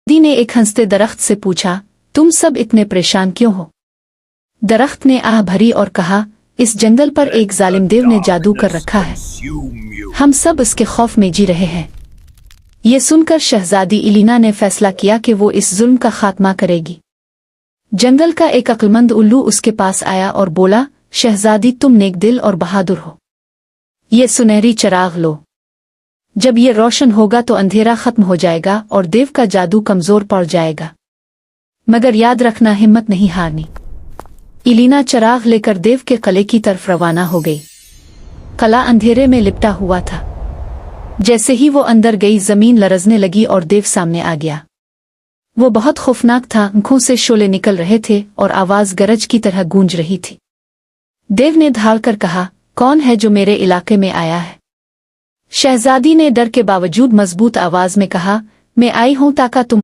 दी ने एक हंसते दरख्त से पूछा, तुम सब इतने परेशान क्यों हो? दरख्त ने आह भरी और कहा, इस जंगल पर एक जालिम देव ने जादू कर रखा है। हम सब इसके खौफ में जी रहे हैं। ये सुनकर शहजादी इलीना ने फैसला किया कि वो इस जुल्म का खात्मा करेगी। जंगल का एक अक्लमंद उल्लू उसके पास आया और बोला, शहजादी तुम नेक दिल और बहादुर हो। ये सुनहरी चिराग लो। जब ये रोशन होगा तो अंधेरा खत्म हो जाएगा और देव का जादू कमजोर पड़ जाएगा। मगर याद रखना, हिम्मत नहीं हारनी। इलीना चिराग लेकर देव के किले की तरफ रवाना हो गई। किला अंधेरे में लिपटा हुआ था। जैसे ही वो अंदर गई, जमीन लरजने लगी और देव सामने आ गया। वो बहुत खौफनाक था। आंखों से शोले निकल रहे थे और आवाज गरज की तरह गूंज रही थी। देव ने धाड़ कर कहा, कौन है जो मेरे इलाके में आया है? शहजादी ने डर के बावजूद मजबूत आवाज में कहा, मैं आई हूं ताकि तुम